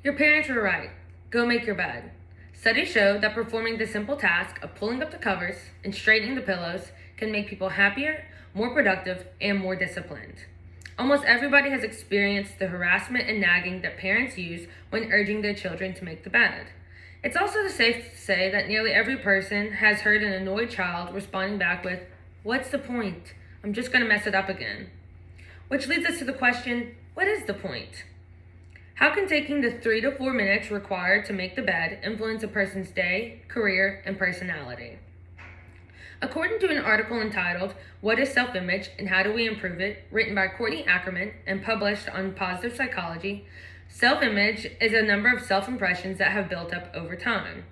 Your parents were right. Go make your bed. Studies show that performing the simple task of pulling up the covers and straightening the pillows can make people happier, more productive, and more disciplined. Almost everybody has experienced the harassment and nagging that parents use when urging their children to make the bed. It's also safe to say that nearly every person has heard an annoyed child responding back with, "What's the point? I'm just going to mess it up again." Which leads us to the question, what is the point? How can taking the 3 to 4 minutes required to make the bed influence a person's day, career, and personality? According to an article entitled, "What is Self-Image and How Do We Improve It?" written by Courtney Ackerman and published on Positive Psychology, self-image is a number of self-impressions that have built up over time.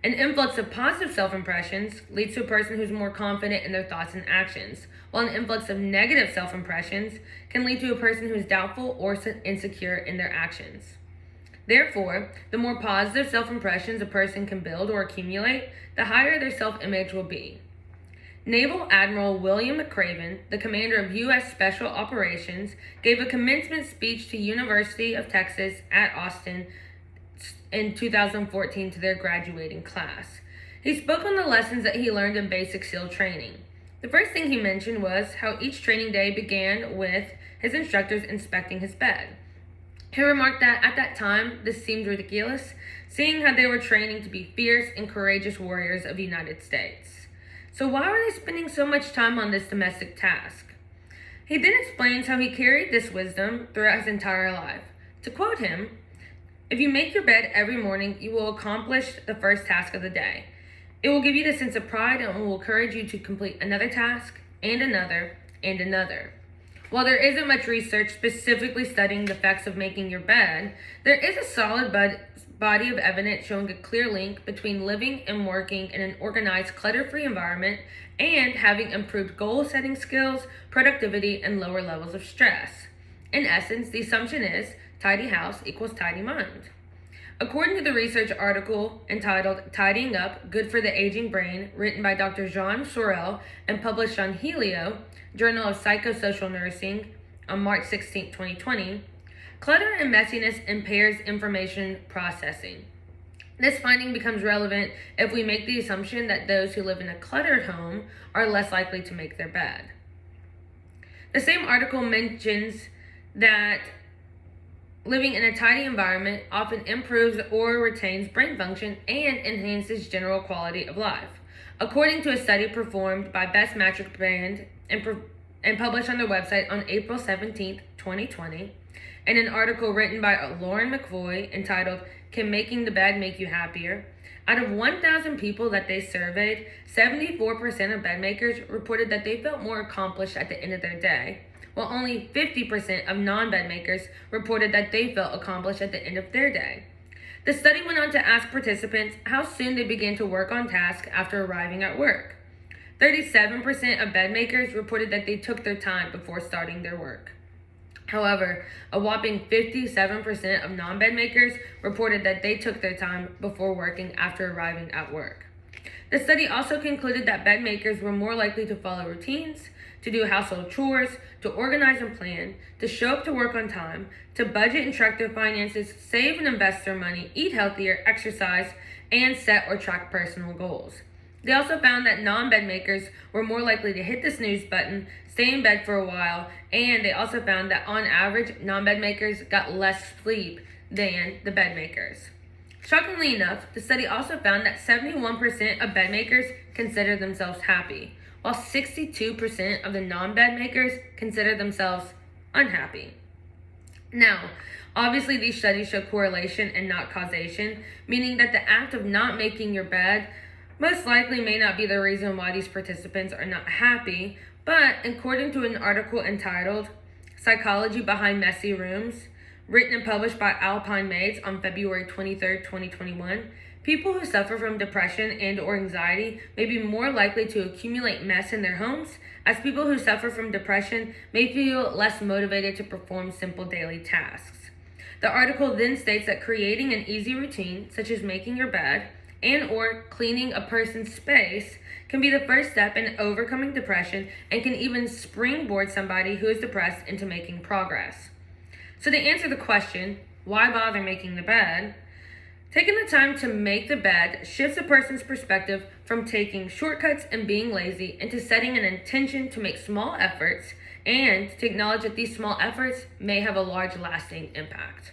An influx of positive self-impressions leads to a person who's more confident in their thoughts and actions, while an influx of negative self-impressions can lead to a person who is doubtful or insecure in their actions. Therefore, the more positive self-impressions a person can build or accumulate, the higher their self-image will be. Naval Admiral William McRaven, the commander of U.S. Special Operations, gave a commencement speech to University of Texas at Austin in 2014 to their graduating class. He spoke on the lessons that he learned in basic SEAL training. The first thing he mentioned was how each training day began with his instructors inspecting his bed. He remarked that at that time, this seemed ridiculous, seeing how they were training to be fierce and courageous warriors of the United States. So why were they spending so much time on this domestic task? He then explains how he carried this wisdom throughout his entire life. To quote him, "If you make your bed every morning, you will accomplish the first task of the day. It will give you the sense of pride and will encourage you to complete another task, and another, and another." While there isn't much research specifically studying the effects of making your bed, there is a solid body of evidence showing a clear link between living and working in an organized, clutter-free environment and having improved goal-setting skills, productivity, and lower levels of stress. In essence, the assumption is tidy house equals tidy mind. According to the research article entitled "Tidying Up, Good for the Aging Brain," written by Dr. Jean Sorel and published on Helio, Journal of Psychosocial Nursing, on March 16, 2020, clutter and messiness impairs information processing. This finding becomes relevant if we make the assumption that those who live in a cluttered home are less likely to make their bed. The same article mentions that living in a tidy environment often improves or retains brain function and enhances general quality of life. According to a study performed by Best Mattress Brand and published on their website on April 17, 2020, and an article written by Lauren McVoy entitled "Can Making the Bed Make You Happier?" Out of 1,000 people that they surveyed, 74% of bedmakers reported that they felt more accomplished at the end of their day, while only 50% of non-bedmakers reported that they felt accomplished at the end of their day. The study went on to ask participants how soon they began to work on tasks after arriving at work. 37% of bedmakers reported that they took their time before starting their work. However, a whopping 57% of non-bedmakers reported that they took their time before working after arriving at work. The study also concluded that bedmakers were more likely to follow routines, to do household chores, to organize and plan, to show up to work on time, to budget and track their finances, save and invest their money, eat healthier, exercise, and set or track personal goals. They also found that non-bedmakers were more likely to hit the snooze button, stay in bed for a while, and they also found that on average, non-bedmakers got less sleep than the bedmakers. Shockingly enough, the study also found that 71% of bedmakers consider themselves happy, while 62% of the non-bedmakers consider themselves unhappy. Now, obviously these studies show correlation and not causation, meaning that the act of not making your bed most likely may not be the reason why these participants are not happy, but according to an article entitled "Psychology Behind Messy Rooms," written and published by Alpine Maids on February 23, 2021, people who suffer from depression and or anxiety may be more likely to accumulate mess in their homes, as people who suffer from depression may feel less motivated to perform simple daily tasks. The article then states that creating an easy routine, such as making your bed, and or cleaning a person's space can be the first step in overcoming depression and can even springboard somebody who is depressed into making progress. So to answer the question, why bother making the bed? Taking the time to make the bed shifts a person's perspective from taking shortcuts and being lazy into setting an intention to make small efforts and to acknowledge that these small efforts may have a large lasting impact.